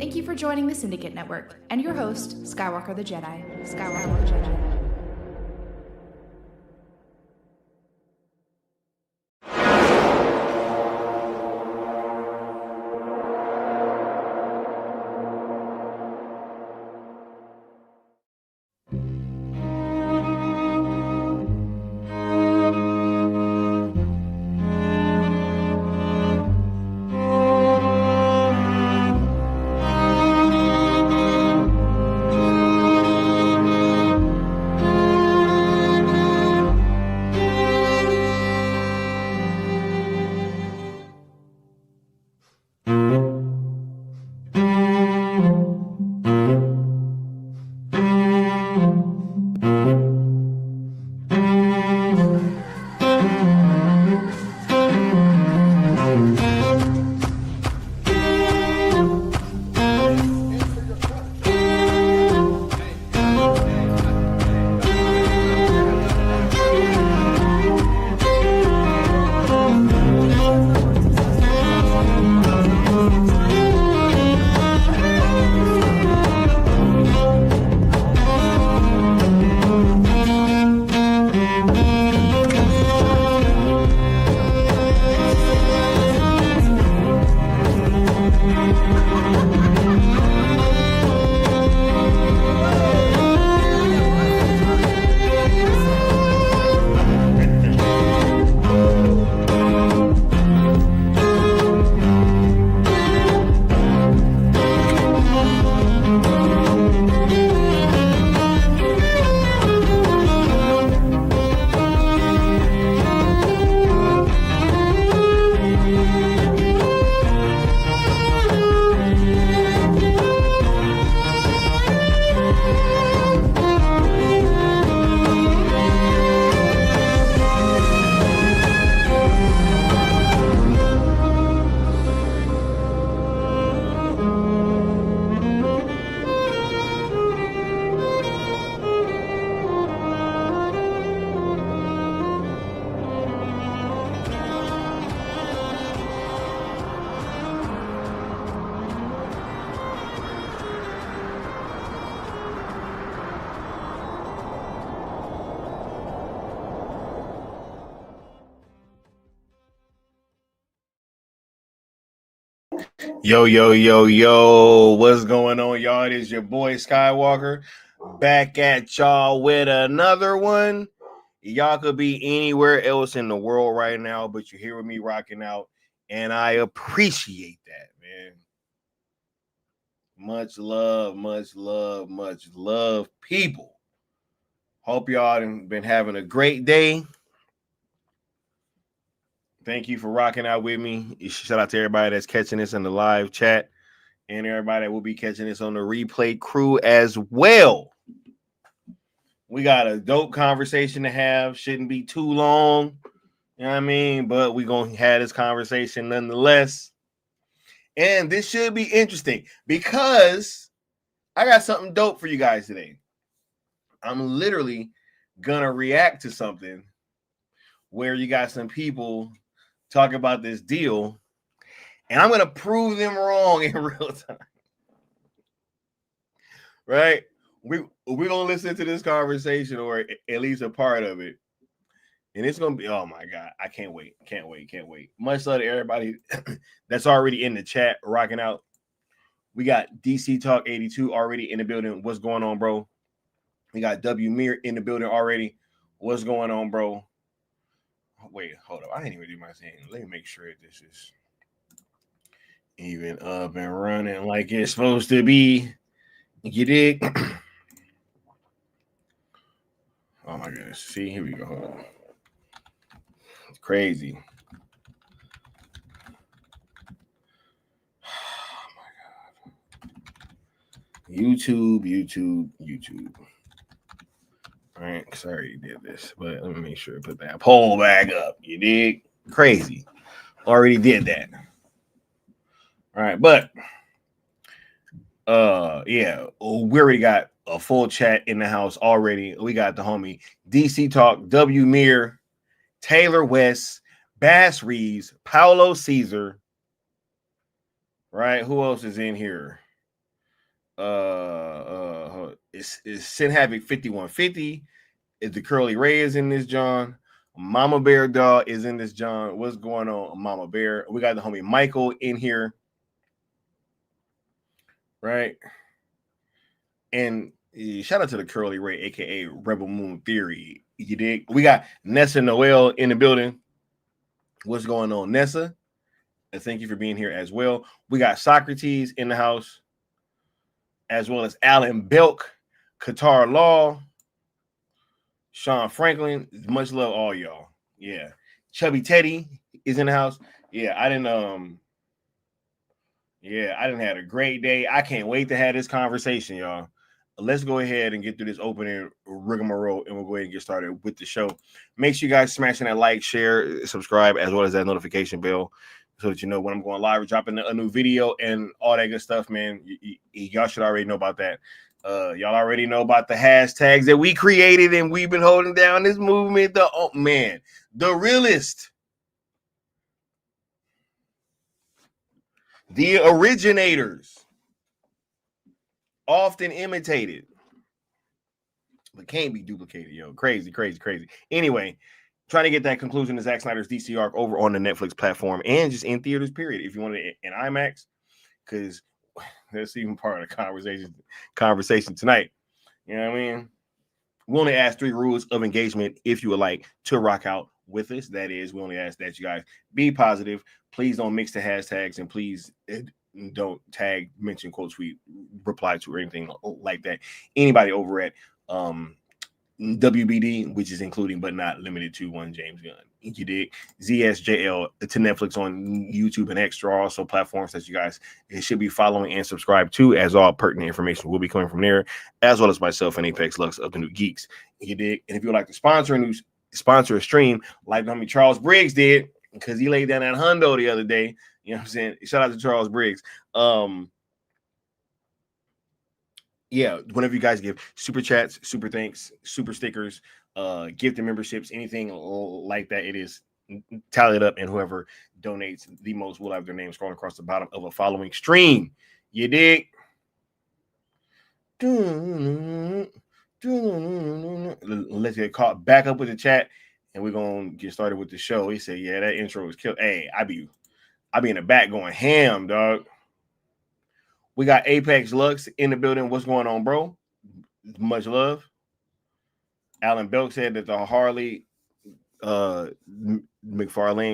Thank you for joining the Syndicate Network and your host, Skywalker the Jedi. Skywalker the Jedi. Yo, what's going on, y'all? It is your boy Skywalker back at y'all with another one. Y'all could be anywhere else in the world right now, but you're here with me rocking out, and I appreciate that, man. Much love, people. Hope y'all been having a great day. Thank you for rocking out with me. Shout out to everybody that's catching this in the live chat. And everybody that will be catching this on the replay crew as well. We got a dope conversation to have. Shouldn't be too long. You know what I mean? But we're going to have this conversation nonetheless. And this should be interesting because I got something dope for you guys today. I'm literally going to react to something where you got some people talk about this deal. And I'm going to prove them wrong in real time. Right? We're going to listen to this conversation, or at least a part of it. And it's going to be, oh my God, I can't wait. Much love to everybody that's already in the chat, rocking out. We got DC Talk 82 already in the building. What's going on, bro? We got W Mir in the building already. What's going on, bro? Wait, hold up. I didn't even do my thing. Let me make sure this is even up and running like it's supposed to be. You dig? Oh my goodness. See, here we go. Hold on. It's crazy. Oh my God. YouTube. All right, because I already did this, but let me make sure to put that poll back up. You dig? Crazy. Already did that. All right, but yeah, we already got a full chat in the house already. We got the homie DC Talk, W Mir, Taylor West, Bass Reeves, Paulo Caesar. Right? Who else is in here? It's Sin Havoc 5150. Is the Curly Ray is in this John. Mama Bear Dog is in this John. What's going on, Mama Bear? We got the homie Michael in here, right? And shout out to the Curly Ray, aka Rebel Moon Theory. You dig? We got Nessa Noel in the building. What's going on, Nessa? And thank you for being here as well. We got Socrates in the house, as well as Alan Belk, Qatar Law, Sean Franklin. Much love, all y'all. Yeah. Chubby Teddy is in the house. Yeah, I didn't have a great day. I can't wait to have this conversation, y'all. Let's go ahead and get through this opening rigmarole, and we'll go ahead and get started with the show. Make sure you guys smashing that like, share, subscribe, as well as that notification bell, so that you know when I'm going live or dropping a new video and all that good stuff, man. Y'all should already know about that. Y'all already know about the hashtags that we created, and we've been holding down this movement. The realest, the originators, often imitated, but can't be duplicated, yo. Crazy. Anyway, trying to get that conclusion to Zack Snyder's DC arc over on the Netflix platform and just in theaters, period. If you want it in IMAX, because that's even part of the conversation tonight. You know what I mean? We only ask 3 rules of engagement if you would like to rock out with us. That is, we only ask that you guys be positive. Please don't mix the hashtags, and please don't tag, mention, quote, tweet, reply to, or anything like that. Anybody over at WBD, which is including but not limited to one James Gunn. You did ZSJL to Netflix on YouTube and Extra, also platforms that you guys should be following and subscribe to, as all pertinent information will be coming from there, as well as myself and Apex Lux of the New Geeks. You did, and if you would like to sponsor a stream like the homie Charles Briggs did, because he laid down that hundo the other day. You know what I'm saying? Shout out to Charles Briggs. Yeah, whenever you guys give super chats, super thanks, super stickers, gift and memberships, anything like that, it is tallied up, and whoever donates the most will have their name scrolling across the bottom of a following stream. You dig? Let's get caught back up with the chat, and we're gonna get started with the show. He said, "Yeah, that intro was killed." Hey, I be in the back going ham, dog. We got Apex Lux in the building. What's going on, bro? Much love. Alan Belk said that the Harley McFarlane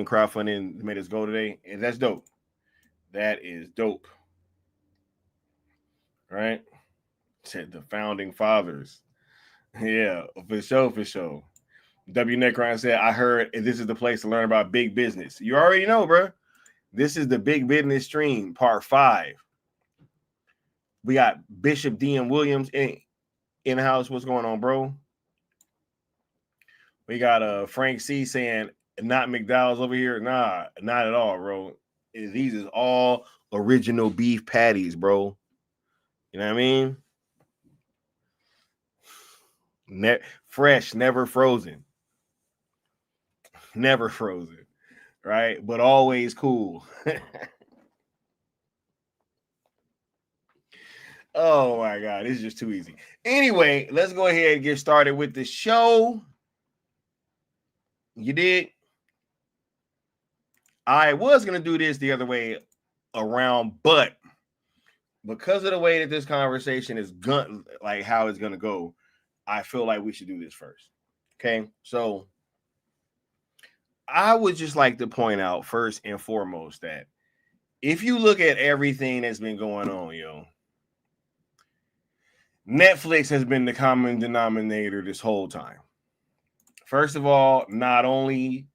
crowdfunding made us go today, and that's dope. That is dope. Right? Said the founding fathers. Yeah, for sure. W. Necron said, I heard this is the place to learn about big business. You already know, bro. This is the Big Business Stream, part 5. We got Bishop D.M. Williams in the house. What's going on, bro? We got Frank C saying, not McDowell's over here. Nah, not at all, bro. These is all original beef patties, bro. You know what I mean? Fresh, never frozen. Never frozen, right? But always cool. Oh my God, this is just too easy. Anyway, let's go ahead and get started with the show. You did. I was going to do this the other way around, but because of the way that this conversation is like how it's going to go, I feel like we should do this first. Okay, so I would just like to point out first and foremost that if you look at everything that's been going on, Netflix has been the common denominator this whole time. First of all, not only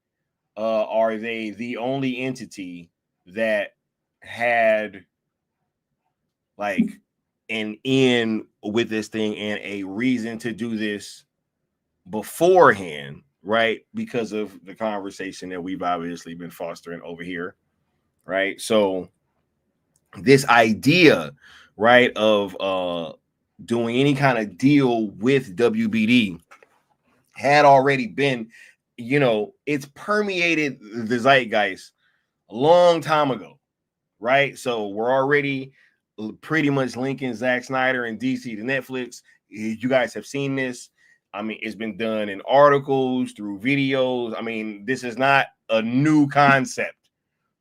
are they the only entity that had like an in with this thing and a reason to do this beforehand, right? Because of the conversation that we've obviously been fostering over here, right? So this idea, right, of doing any kind of deal with WBD had already been, it's permeated the zeitgeist a long time ago, right? So we're already pretty much linking Zack Snyder and DC to Netflix. You guys have seen this. I mean, it's been done in articles, through videos. I mean, this is not a new concept,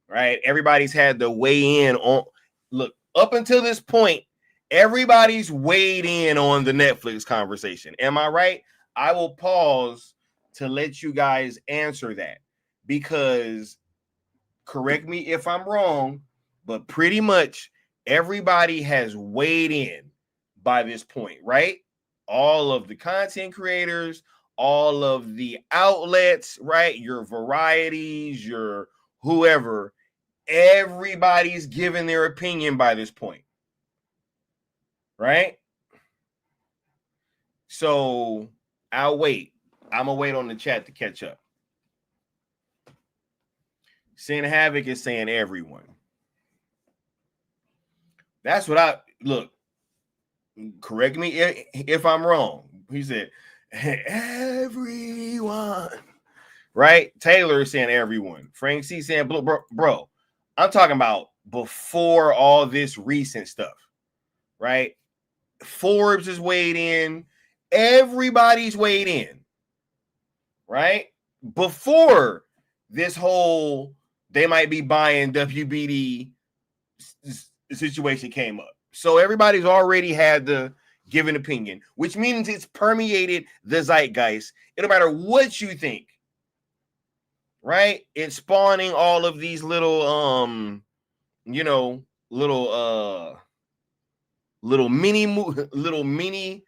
right? Everybody's had to weigh in on. Look, up until this point, everybody's weighed in on the Netflix conversation. Am I right? I will pause to let you guys answer that, because correct me if I'm wrong, but pretty much everybody has weighed in by this point, right? All of the content creators, all of the outlets, right? Your varieties, your whoever, everybody's given their opinion by this point, right? So I'll wait. I'm gonna wait on the chat to catch up. Sin Havoc is saying everyone. That's what I look. Correct me if I'm wrong. He said everyone. Right? Taylor is saying everyone. Frank C saying bro. I'm talking about before all this recent stuff, right? Forbes is weighed in. Everybody's weighed in, right? Before this whole they might be buying WBD situation came up. So everybody's already had the given opinion, which means it's permeated the zeitgeist. It don't matter what you think, right? It's spawning all of these little little mini,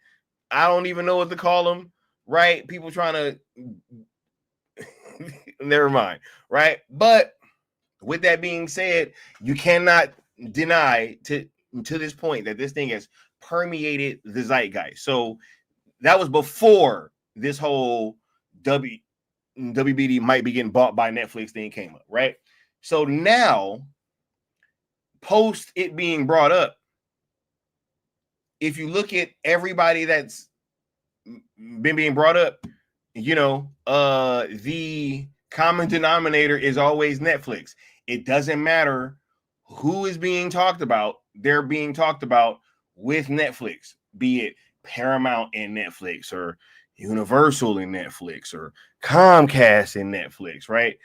I don't even know what to call them, right? People trying to never mind, right? But with that being said, you cannot deny to this point that this thing has permeated the zeitgeist. So that was before this whole WBD might be getting bought by Netflix thing came up, right? So now, post it being brought up, if you look at everybody that's been being brought up, the common denominator is always Netflix. It doesn't matter who is being talked about. They're being talked about with Netflix, be it Paramount and Netflix, or Universal and Netflix, or Comcast and Netflix, right?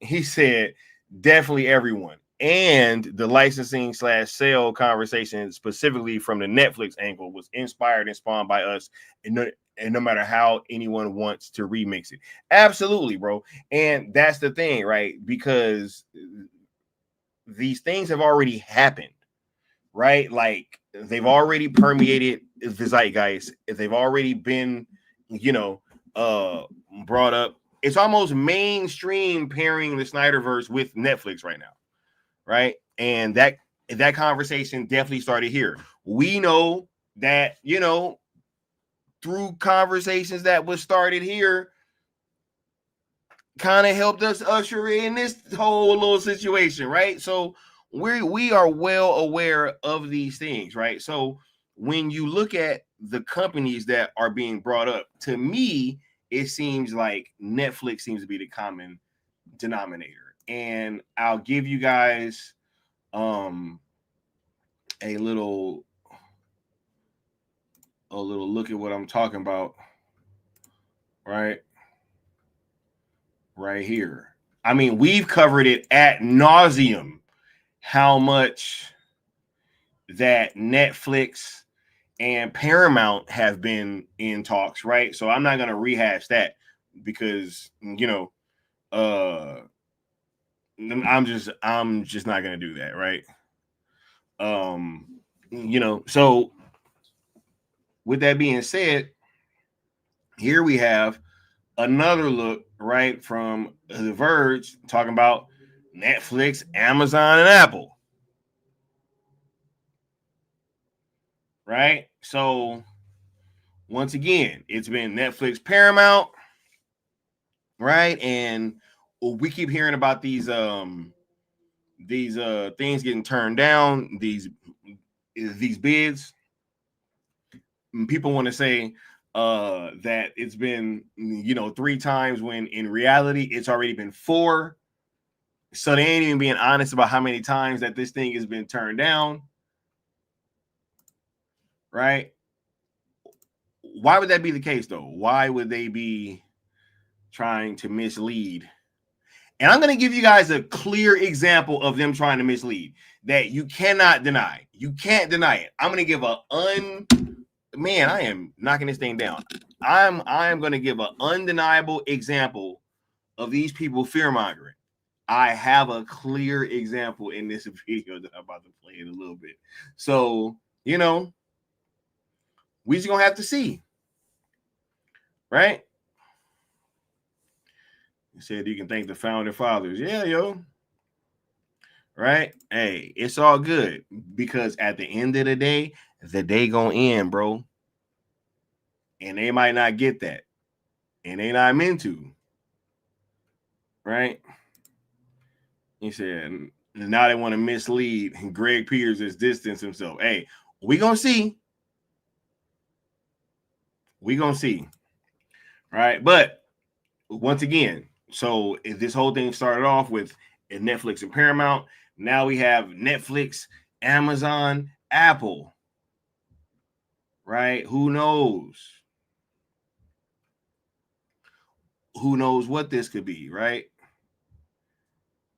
He said definitely everyone. And the licensing / sale conversation, specifically from the Netflix angle, was inspired and spawned by us. And no matter how anyone wants to remix it. Absolutely, bro. And that's the thing, right? Because these things have already happened, right? Like, they've already permeated the zeitgeist. They've already been, brought up. It's almost mainstream pairing the Snyderverse with Netflix right now, right? And that conversation definitely started here. We know that, through conversations that was started here, kind of helped us usher in this whole little situation, right? So we are well aware of these things, right? So when you look at the companies that are being brought up, to me, it seems like Netflix seems to be the common denominator. And I'll give you guys a little look at what I'm talking about, right here. I mean, we've covered it ad nauseum, how much that Netflix and Paramount have been in talks, right? So I'm not going to rehash that, because I'm just not going to do that, right? So with that being said, here we have another look, right, from The Verge, talking about Netflix, Amazon, and Apple, right? So once again, it's been Netflix, Paramount, right? And we keep hearing about these things getting turned down, these bids. People want to say that it's been 3 times, when in reality it's already been 4. So they ain't even being honest about how many times that this thing has been turned down, right? Why would that be the case, though? Why would they be trying to mislead? And I'm going to give you guys a clear example of them trying to mislead that you cannot deny. You can't deny it. I'm going to give man, I am knocking this thing down. I am going to give an undeniable example of these people fear-mongering. I have a clear example in this video that I'm about to play in a little bit. So, you know, we just going to have to see. Right? He said you can thank the founding fathers. Yeah, yo. Right? Hey, it's all good because at the end of the day gonna end, bro. And they might not get that. And they not meant to. Right? He said, now they want to mislead. And Greg Peters has distanced himself. Hey, we gonna see. We gonna see. Right? But once again, so this whole thing started off with Netflix and Paramount. Now we have Netflix, Amazon, Apple. Right? Who knows? Who knows what this could be, right?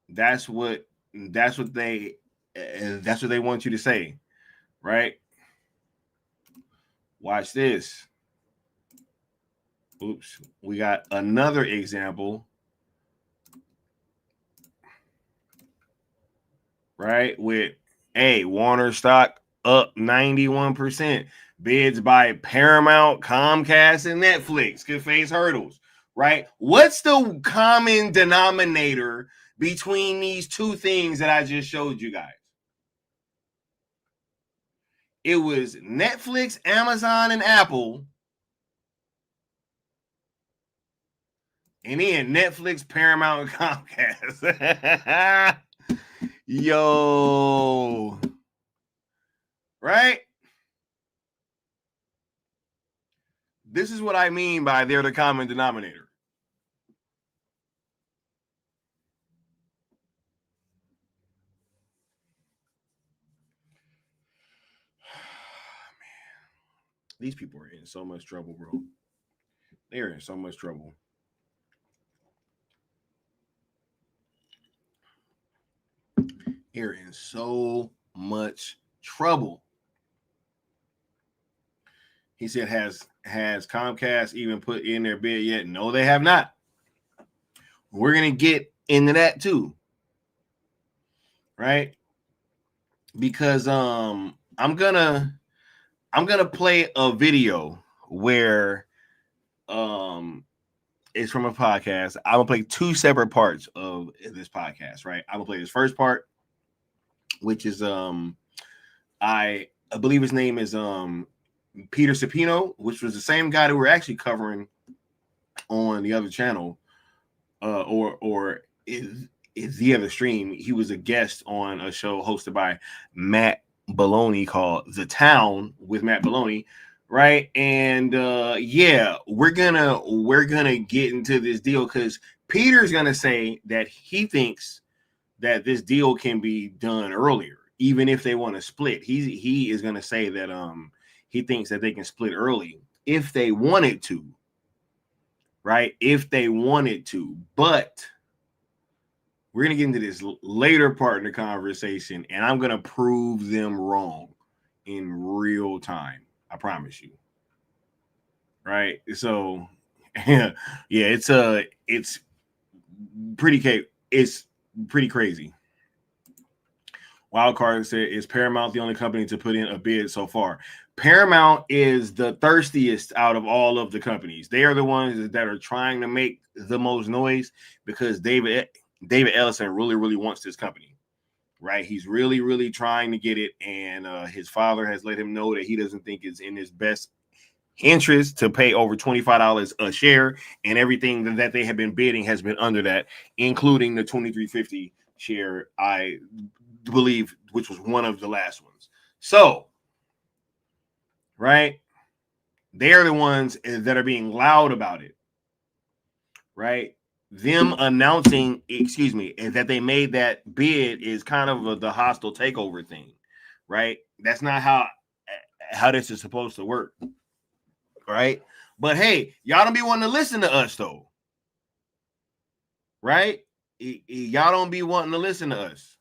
That's what they want you to say, right? Watch this. Oops, we got another example, right? With Warner stock up 91%. Bids by Paramount, Comcast, and Netflix could face hurdles, right? What's the common denominator between these two things that I just showed you guys? It was Netflix, Amazon, and Apple. And then Netflix, Paramount, and Comcast. Yo. Right? This is what I mean by they're the common denominator. Man. These people are in so much trouble, bro. They're in so much trouble. They're in so much trouble. He said, has Comcast even put in their bid yet? No, they have not. We're going to get into that too. Right? Because I'm going to play a video where it's from a podcast. I'm going to play two separate parts of this podcast, right? I'm going to play this first part, which is I believe his name is Peter Sapino, which was the same guy that we're actually covering on the other channel, or is the other stream. He was a guest on a show hosted by Matt Baloney called The Town with Matt Baloney, right? And yeah, we're gonna get into this deal because Peter's gonna say that he thinks that this deal can be done earlier, even if they want to split. He is gonna say that he thinks that they can split early if they wanted to, right? If they wanted to, but we're going to get into this later part in the conversation, and I'm going to prove them wrong in real time. I promise you. Right? So, yeah, it's pretty crazy. Wildcard said, is Paramount the only company to put in a bid so far? Paramount is the thirstiest out of all of the companies. They are the ones that are trying to make the most noise because David Ellison really, really wants this company, right? He's really, really trying to get it. And his father has let him know that he doesn't think it's in his best interest to pay over $25 a share. And everything that they have been bidding has been under that, including the $23.50 share, I believe, which was one of the last ones. So, right? They're the ones that are being loud about it, right? Them announcing, that they made that bid is kind of the hostile takeover thing, right? That's not how how this is supposed to work, right? But hey, y'all don't be wanting to listen to us though, right? Y'all don't be wanting to listen to us.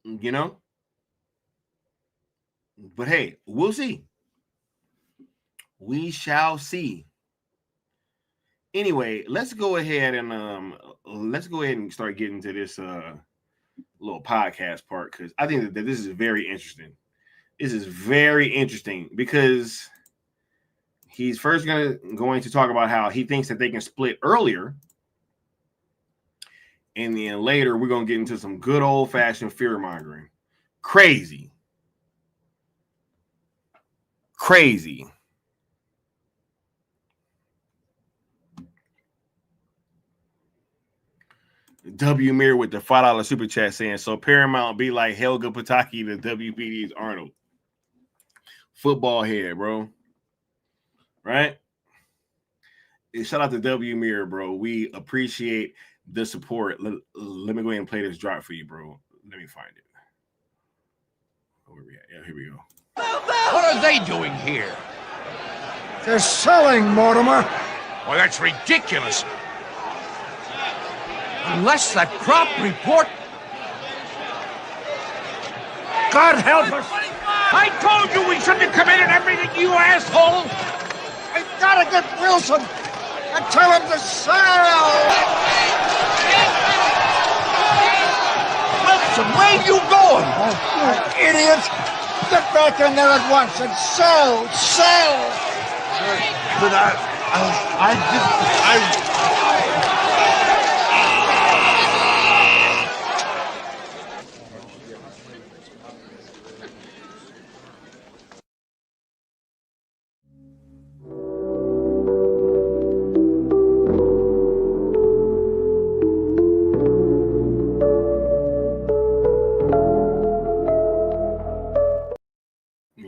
You know? But hey, we'll see. We shall see. Anyway, let's go ahead and start getting to this little podcast part, because I think that this is very interesting. This is very interesting because he's first going to talk about how he thinks that they can split earlier. And then later, we're going to get into some good old-fashioned fear-mongering. Crazy. W Mirror with the $5 super chat saying, so Paramount be like Helga Pataki to WBD's Arnold. Football head, bro. Right? And shout out to W Mirror, bro. We appreciate the support. Let me go ahead and play this drop for you, bro. Let me find it. Where we at? Yeah, here we go. What are they doing here? They're selling, Mortimer. Well, that's ridiculous. Unless that crop report... God help us! I told you we shouldn't have committed everything, you asshole! I gotta get Wilson and tell him to sell! Wilson, where you going? Oh, you idiot! Get back in there at once and sell! Sell! But I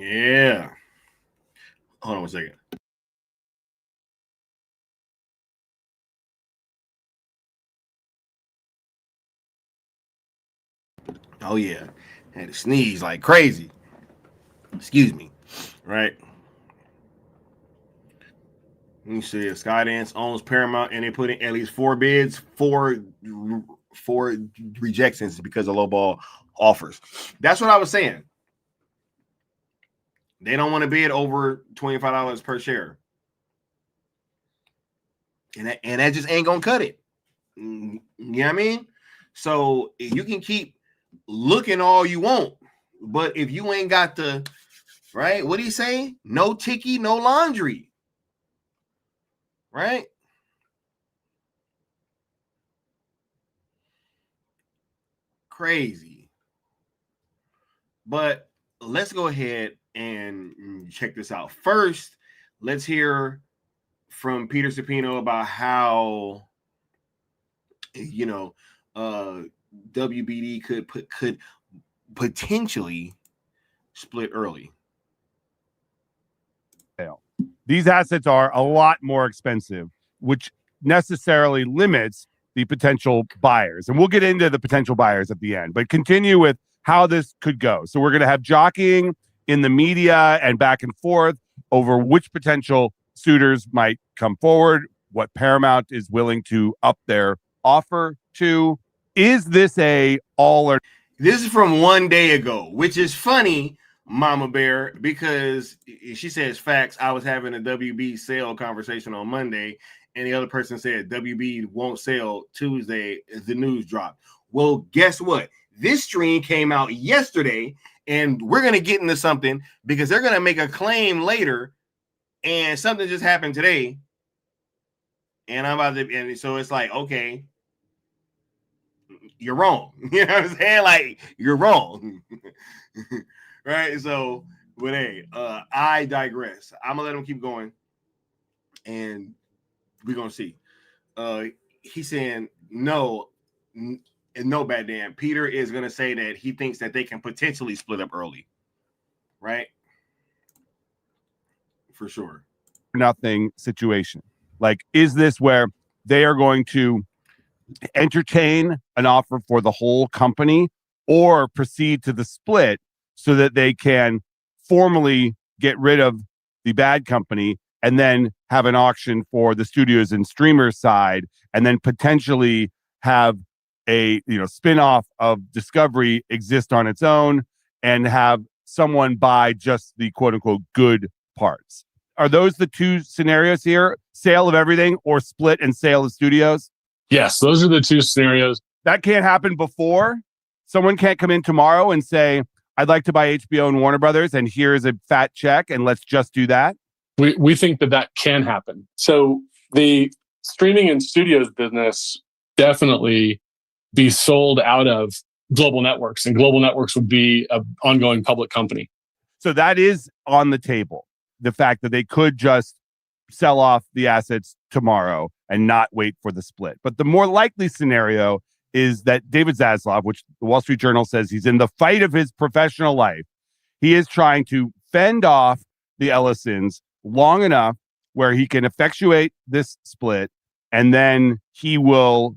Yeah. Hold on one second. Oh, yeah. Had to sneeze like crazy. Excuse me. Right. You see, Skydance owns Paramount, and they put in at least 4 bids, four rejections because of lowball offers. That's what I was saying. They don't want to bid over $25 per share. And that just ain't going to cut it. You know what I mean? So you can keep looking all you want, but if you ain't got the, right, what do you say? No ticky, no laundry. Right? Crazy. But let's go ahead and check this out. First, let's hear from Peter Supino about how, you know, WBD could potentially split early. These assets are a lot more expensive, which necessarily limits the potential buyers. And we'll get into the potential buyers at the end, but continue with how this could go. So we're going to have jockeying in the media and back and forth over which potential suitors might come forward, what Paramount is willing to up their offer to. Is this a all or? This is from one day ago, which is funny, Mama Bear, because she says facts. I was having a WB sale conversation on Monday, and the other person said WB won't sell Tuesday. The news dropped. Well, guess what? This stream came out yesterday, and we're going to get into something because they're going to make a claim later, and something just happened today. And I'm about to, and so it's like, okay, you're wrong. You know what I'm saying? Like, you're wrong. Right? So, but hey, I digress. I'm going to let him keep going, and we're going to see. He's saying, no, bad damn. Peter is going to say that he thinks that they can potentially split up early. Right? For sure. Nothing situation. Like, is this where they are going to entertain an offer for the whole company, or proceed to the split so that they can formally get rid of the bad company and then have an auction for the studios and streamers side, and then potentially have a spin-off of Discovery exist on its own and have someone buy just the quote unquote good parts. Are those the two scenarios here? Sale of everything or split and sale of studios? Yes, those are the two scenarios. That can't happen before. Someone can't come in tomorrow and say, I'd like to buy HBO and Warner Brothers, and here's a fat check, and let's just do that. We think that can happen. So the streaming and studios business definitely be sold out of Global Networks, and Global Networks would be an ongoing public company. So that is on the table. The fact that they could just sell off the assets tomorrow and not wait for the split. But the more likely scenario is that David Zaslav, which the Wall Street Journal says he's in the fight of his professional life, he is trying to fend off the Ellisons long enough where he can effectuate this split, and then he will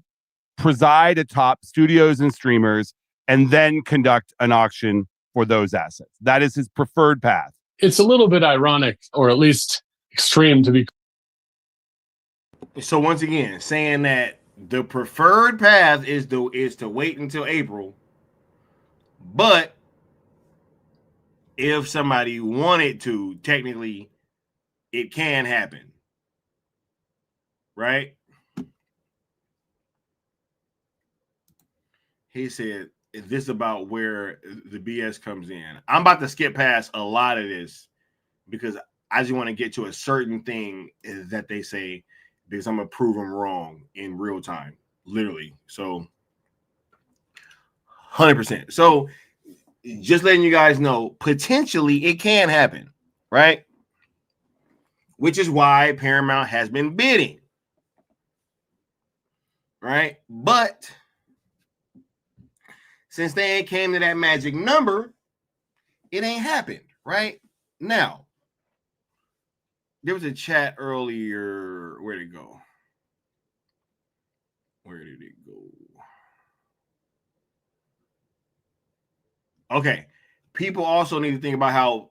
preside atop studios and streamers and then conduct an auction for those assets. That is his preferred path. It's a little bit ironic, or at least extreme, to be. So once again, saying that the preferred path is to wait until April, but if somebody wanted to, technically, it can happen, right? He said, "Is this about where the BS comes in?" I'm about to skip past a lot of this because I just want to get to a certain thing that they say, because I'm going to prove them wrong in real time, literally. So 100%. So just letting you guys know, potentially it can happen, right? Which is why Paramount has been bidding, right? But since they ain't came to that magic number, it ain't happened, right? Now, there was a chat earlier. Where'd it go? Where did it go? Okay. People also need to think about how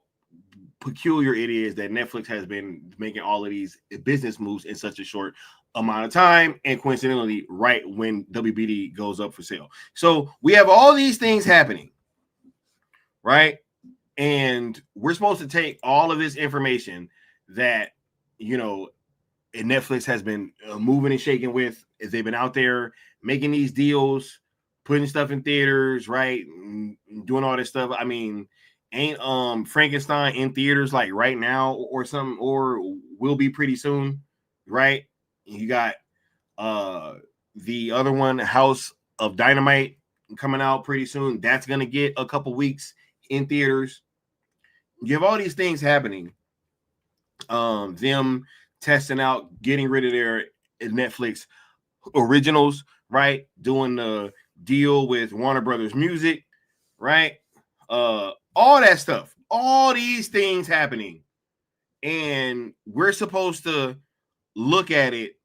peculiar it is that Netflix has been making all of these business moves in such a short amount of time, and coincidentally, right when WBD goes up for sale. So we have all these things happening, right? And we're supposed to take all of this information that, Netflix has been moving and shaking with, as they've been out there making these deals, putting stuff in theaters, right? Doing all this stuff. I mean, ain't Frankenstein in theaters like right now or something, or will be pretty soon, right? You got the other one, House of Dynamite, coming out pretty soon. That's gonna get a couple weeks in theaters. You have all these things happening. Them testing out, getting rid of their Netflix originals, right? Doing the deal with Warner Brothers Music, right? All that stuff, all these things happening, and we're supposed to look at it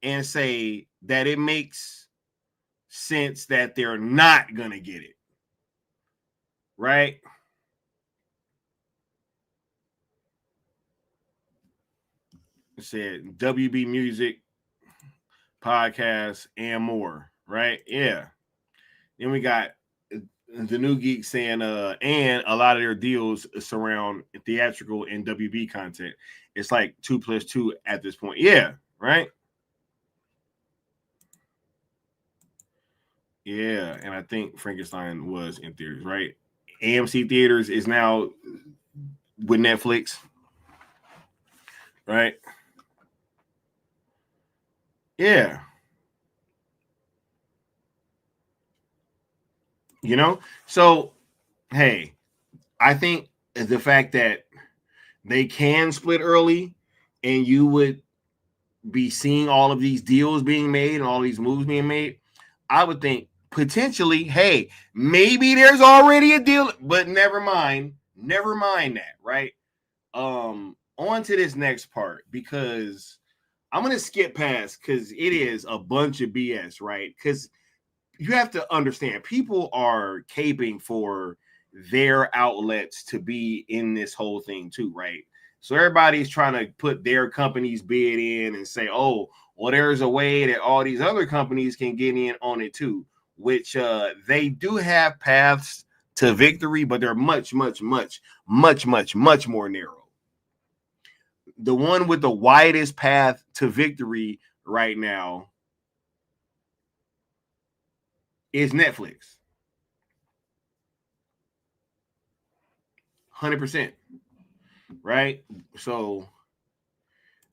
and say that it makes sense that they're not gonna get it, right? It said WB Music, podcast, and more, right? Yeah. Then we got the New Geek saying, and a lot of their deals surround theatrical and WB content. It's like 2 + 2 at this point. Yeah, right? Yeah, and I think Frankenstein was in theaters, right? AMC Theaters is now with Netflix, right? Yeah. So, hey, I think the fact that they can split early and you would be seeing all of these deals being made and all these moves being made, I would think potentially, hey, maybe there's already a deal, but never mind that, right? On to this next part, because I'm going to skip past, because it is a bunch of BS, right? Because you have to understand, people are caping for their outlets to be in this whole thing too, right? So everybody's trying to put their company's bid in and say, oh, well, there's a way that all these other companies can get in on it too, which they do have paths to victory, but they're much more narrow. The one with the widest path to victory right now is Netflix. 100%. Right? So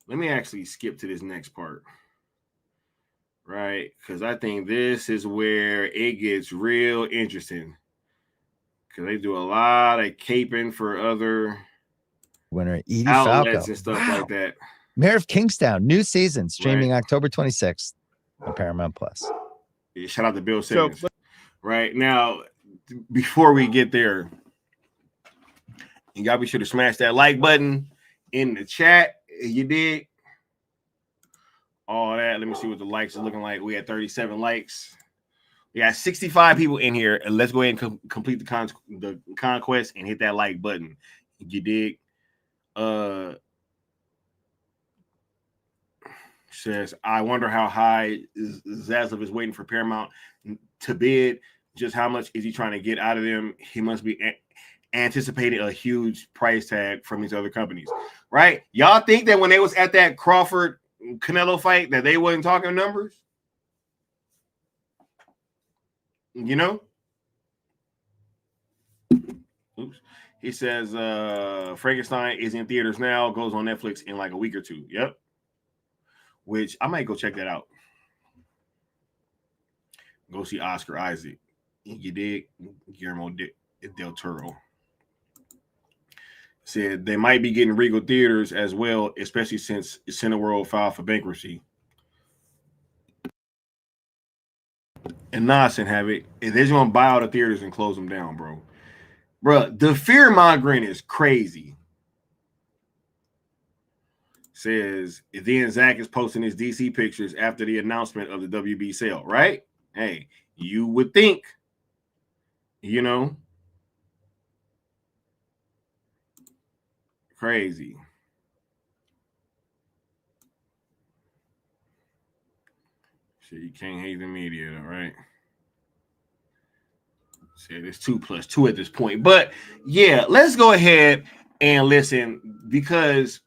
let me actually skip to this next part. Right? Because I think this is where it gets real interesting. Because they do a lot of caping for other winner Edie outlets Falco and stuff like that. Mayor of Kingstown, new season streaming October 26th on Paramount Plus. Yeah, shout out to Bill Simmons. Right now, before we get there, you gotta be sure to smash that like button in the chat. You did all that. Let me see what the likes are looking like. We had 37 likes. We got 65 people in here, and let's go ahead and complete the conquest and hit that like button. You dig? Says, I wonder how high Zaslav is waiting for Paramount to bid. Just how much is he trying to get out of them? He must be anticipating a huge price tag from these other companies, right? Y'all think that when they was at that Crawford Canelo fight that they wasn't talking numbers? You know? Oops. He says Frankenstein is in theaters now, goes on Netflix in like a week or two. Yep. Which I might go check that out. Go see Oscar Isaac. You dig? Guillermo del Toro. Said they might be getting Regal theaters as well, especially since Cineworld filed for bankruptcy. And Nassim have it. And they're just going to buy all the theaters and close them down, bro. Bro, the fear mongering is crazy. Says, then Zach is posting his DC pictures after the announcement of the WB sale, right? Hey, you would think, you know, crazy. So you can't hate the media, though, right? Said it's 2+2 at this point. But yeah, let's go ahead and listen, because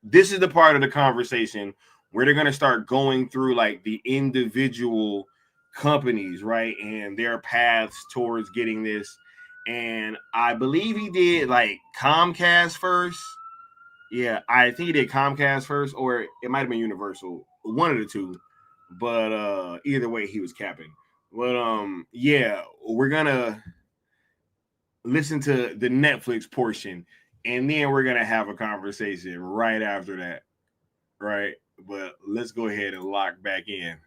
this is the part of the conversation where they're going to start going through like the individual companies, right? And their paths towards getting this. And I believe he did like Comcast first. Yeah, I think he did Comcast first, or it might have been Universal, one of the two. But either way, he was capping. But yeah, we're gonna listen to the Netflix portion, and then we're gonna have a conversation right after that, right? But let's go ahead and lock back in.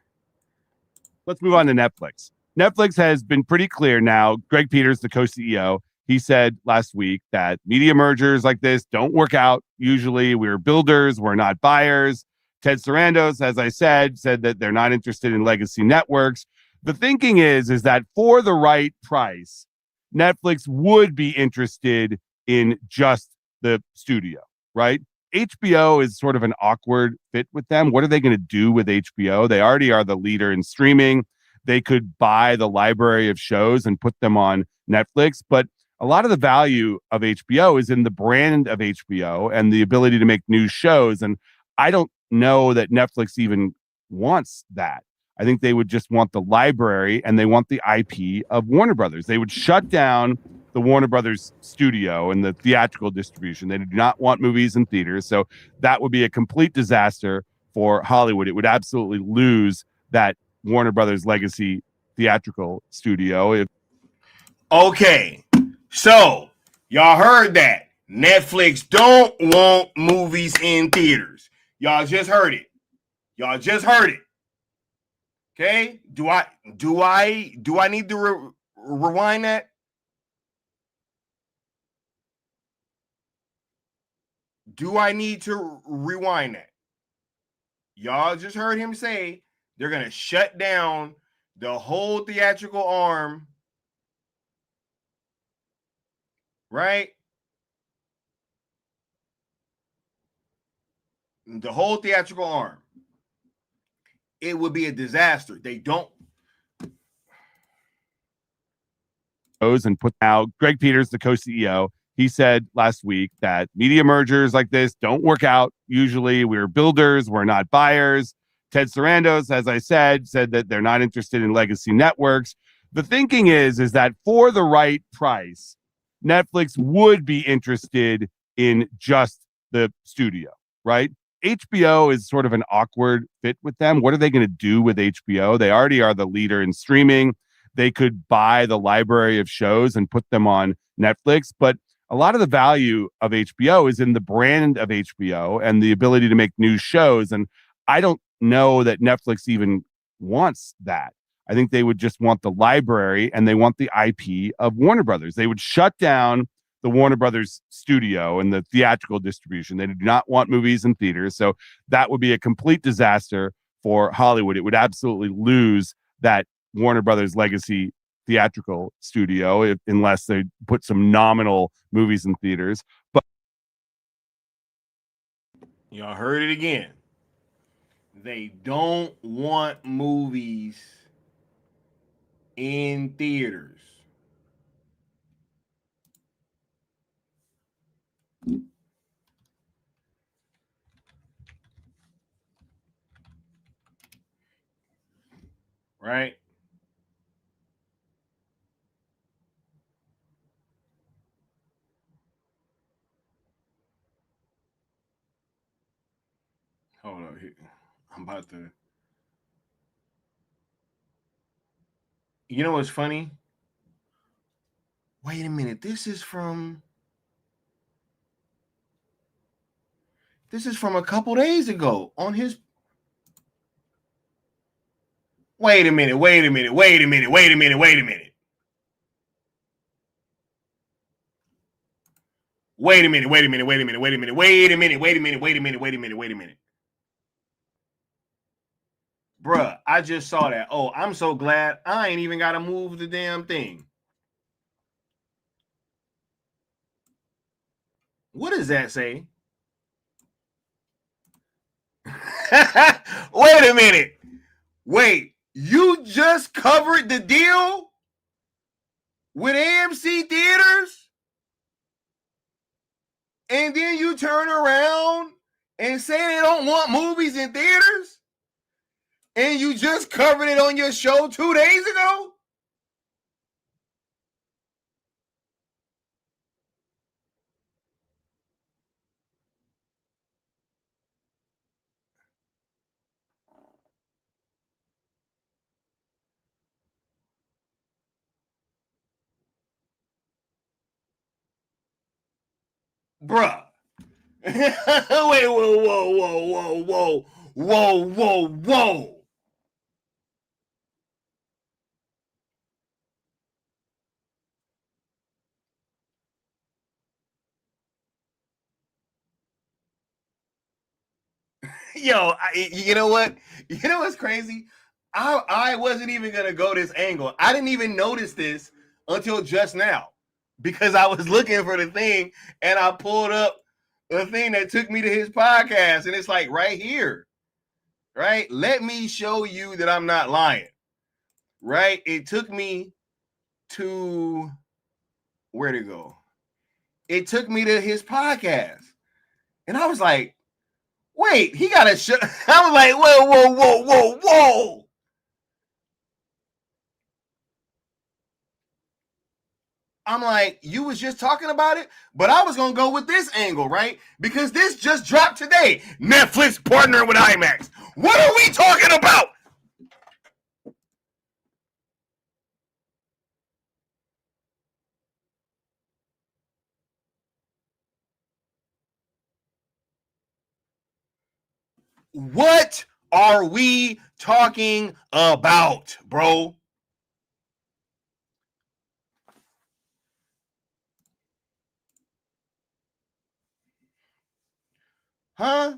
Let's move on to Netflix. Netflix has been pretty clear now. Greg Peters, the co-CEO, he said last week that media mergers like this don't work out. Usually we're builders, we're not buyers. Ted Sarandos, as I said that they're not interested in legacy networks. The thinking is that for the right price, Netflix would be interested in just the studio, right? HBO is sort of an awkward fit with them. What are they going to do with HBO? They already are the leader in streaming. They could buy the library of shows and put them on Netflix, but a lot of the value of HBO is in the brand of HBO and the ability to make new shows. And I don't know that Netflix even wants that. I think they would just want the library and they want the IP of Warner Brothers. They would shut down the Warner Brothers studio and the theatrical distribution. They do not want movies in theaters. So that would be a complete disaster for Hollywood. It would absolutely lose that Warner Brothers legacy theatrical studio. Okay, so y'all heard that. Netflix don't want movies in theaters. Y'all just heard it. Y'all just heard it. Okay? Do I need to rewind that? Do I need to rewind that? Y'all just heard him say they're going to shut down the whole theatrical arm, right? The whole theatrical arm, it would be a disaster. They don't. And put out Greg Peters, the co-CEO. He said last week that media mergers like this don't work out. Usually we're builders, we're not buyers. Ted Sarandos, as I said that they're not interested in legacy networks. The thinking is that for the right price, Netflix would be interested in just the studio, right? HBO is sort of an awkward fit with them. What are they going to do with HBO? They already are the leader in streaming. They could buy the library of shows and put them on Netflix, but a lot of the value of HBO is in the brand of HBO and the ability to make new shows. And I don't know that Netflix even wants that. I think they would just want the library and they want the IP of Warner Brothers. They would shut down the Warner Brothers studio and the theatrical distribution. They do not want movies in theaters. So that would be a complete disaster for Hollywood. It would absolutely lose that Warner Brothers legacy theatrical studio unless they put some nominal movies in theaters. But y'all heard it again. They don't want movies in theaters. Right? Hold on. I'm about to. You know what's funny? Wait a minute. This is from a couple days ago on his. Wait a minute. Wait a minute. Wait a minute. Wait a minute. Wait a minute. Wait a minute. Wait a minute. Wait a minute. Wait a minute. Wait a minute. Wait a minute. Wait a minute. Wait a minute. Wait a minute. Bruh, I just saw that. Oh, I'm so glad I ain't even got to move the damn thing. What does that say? Wait a minute. Wait, you just covered the deal with AMC Theaters? And then you turn around and say they don't want movies in theaters? And you just covered it on your show 2 days ago? Bruh. Wait, whoa, whoa, whoa, whoa, whoa, whoa, whoa, whoa. Yo, you know what? You know what's crazy? I wasn't even gonna go this angle. I didn't even notice this until just now because I was looking for the thing and I pulled up the thing that took me to his podcast, and it's like right here. Right? Let me show you that I'm not lying. Right? It took me to where to go? It took me to his podcast. And I was like, wait, he got a show. I was like, whoa, whoa, whoa, whoa, whoa. I'm like, you was just talking about it, but I was going to go with this angle, right? Because this just dropped today. Netflix partnering with Imax. What are we talking about? What are we talking about, bro? Huh?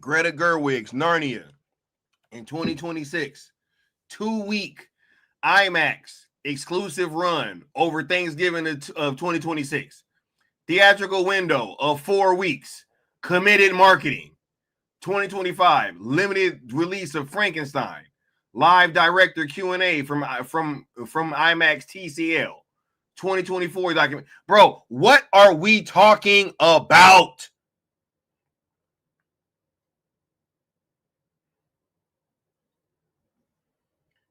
Greta Gerwig's Narnia in 2026. 2-week IMAX exclusive run over Thanksgiving of 2026. Theatrical window of 4 weeks. Committed marketing. 2025 limited release of Frankenstein. Live director Q&A from IMAX TCL. 2024 document. Bro, what are we talking about?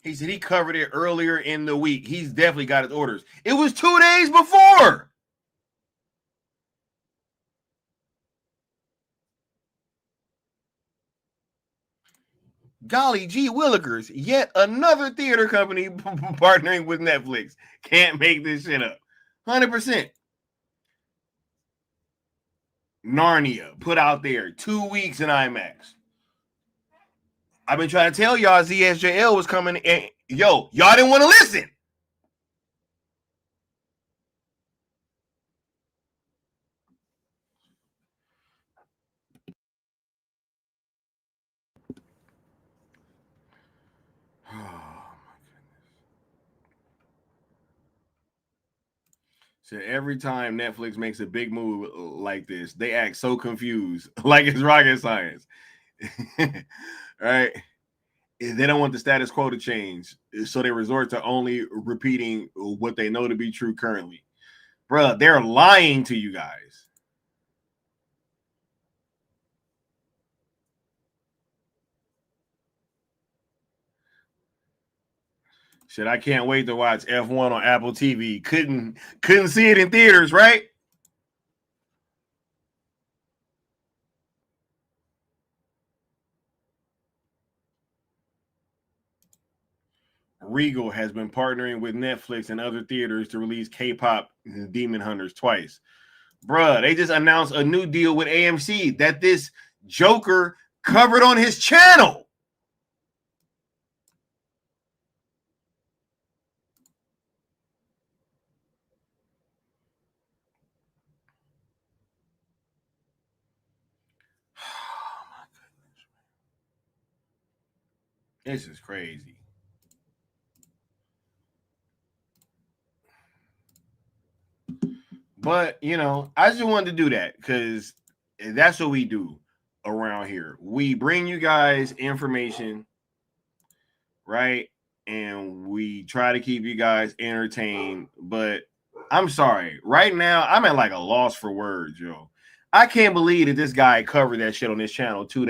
He said he covered it earlier in the week. He's definitely got his orders. It was 2 days before. Golly gee willikers, yet another theater company partnering with Netflix. Can't make this shit up. 100%. Narnia put out there 2 weeks in IMAX. I've been trying to tell y'all ZSJL was coming in. Yo, y'all didn't want to listen. Oh, my goodness. So every time Netflix makes a big move like this, they act so confused, like it's rocket science. Right? They don't want the status quo to change, so they resort to only repeating what they know to be true currently. Bruh, they're lying to you guys. Shit, I can't wait to watch F1 on Apple TV. Couldn't see it in theaters, right? Regal has been partnering with Netflix and other theaters to release K-pop Demon Hunters twice. Bruh, they just announced a new deal with AMC that this Joker covered on his channel. Oh my goodness. This is crazy. But, you know, I just wanted to do that because that's what we do around here. We bring you guys information, right? And we try to keep you guys entertained. But I'm sorry. Right now, I'm at like a loss for words, yo. I can't believe that this guy covered that shit on this channel 2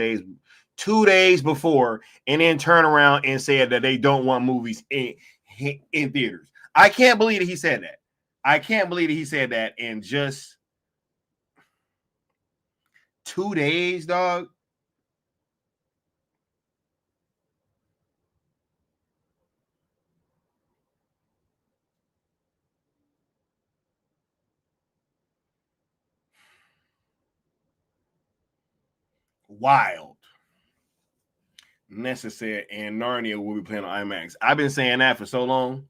days before and then turn around and said that they don't want movies in theaters. I can't believe that he said that. I can't believe that he said that in just 2 days, dog. Wild. Necessary and Narnia will be playing on IMAX. I've been saying that for so long.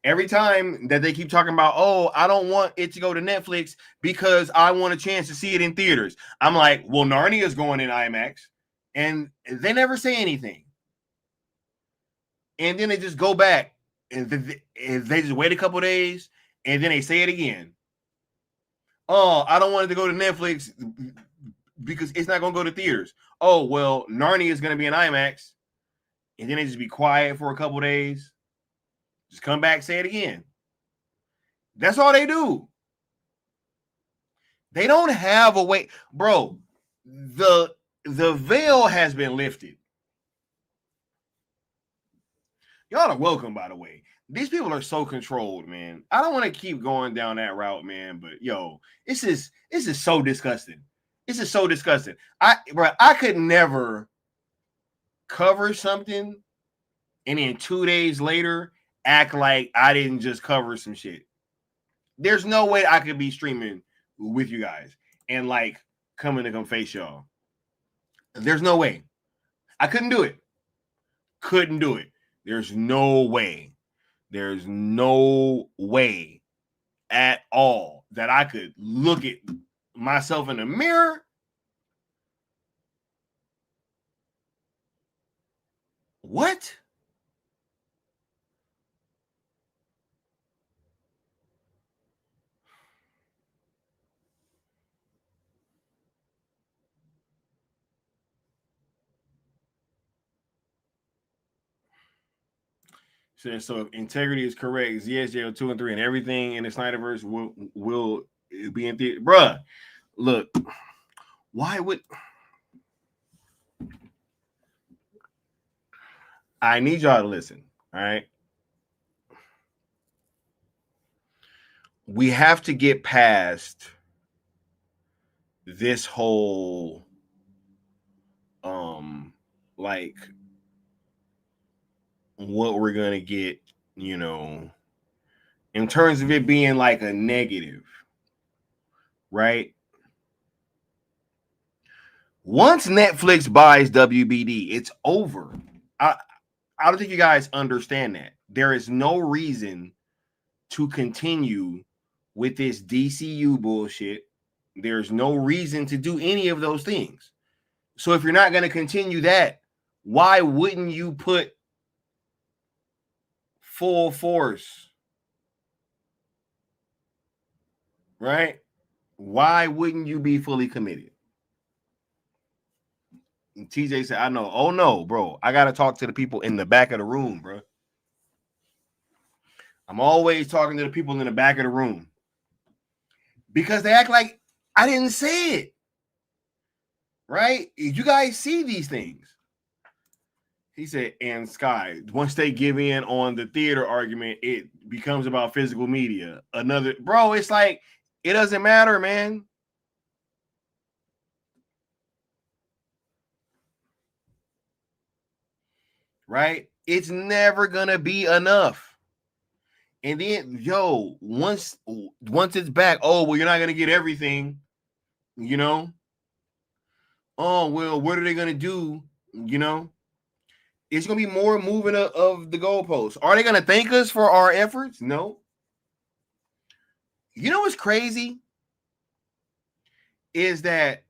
Every time that they keep talking about, oh, I don't want it to go to Netflix because I want a chance to see it in theaters. I'm like, well, Narnia is going in IMAX. And they never say anything. And then they just go back and they just wait a couple days and then they say it again. Oh, I don't want it to go to Netflix because it's not going to go to theaters. Oh, well, Narnia is going to be in IMAX. And then they just be quiet for a couple days. Just come back, say it again. That's all they do. They don't have a way. Bro, the veil has been lifted. Y'all are welcome, by the way. These people are so controlled, man. I don't want to keep going down that route, man. But yo, this is so disgusting. This is so disgusting. I could never cover something and then 2 days later act like I didn't just cover some shit. There's no way I could be streaming with you guys and like coming to come face y'all. There's no way. I couldn't do it. Couldn't do it. There's no way. There's no way at all that I could look at myself in the mirror What? So if integrity is correct, ZSJ 2 and 3 and everything in the Snyderverse will be in theater. Bruh, look, why would I need y'all to listen? All right. We have to get past this whole like what we're gonna get, you know, in terms of it being like a negative, right? Once Netflix buys WBD, it's over. I don't think you guys understand that. There is no reason to continue with this DCU bullshit. There's no reason to do any of those things. So if you're not going to continue that, why wouldn't you put full force? Right? Why wouldn't you be fully committed? And TJ said, I know. Oh, no, bro. I got to talk to the people in the back of the room, bro. I'm always talking to the people in the back of the room because they act like I didn't say it. Right? You guys see these things. He said, and Sky, once they give in on the theater argument, it becomes about physical media. Another, bro, it's like, it doesn't matter, man. Right? It's never going to be enough. And then, yo, once it's back, oh, well, you're not going to get everything, you know? Oh, well, what are they going to do, you know? It's going to be more moving of the goalposts. Are they going to thank us for our efforts? No. You know what's crazy? Is that,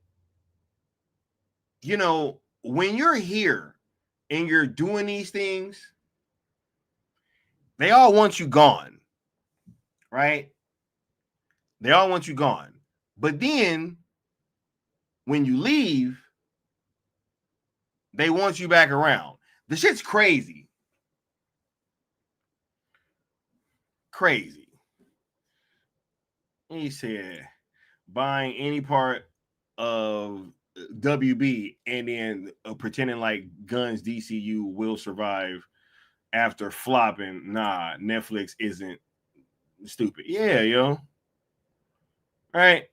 you know, when you're here and you're doing these things, they all want you gone, right? They all want you gone. But then when you leave, they want you back around. The shit's crazy. Crazy. He said, buying any part of WB and then pretending like Guns DCU will survive after flopping. Nah, Netflix isn't stupid. Yeah, yo. All right.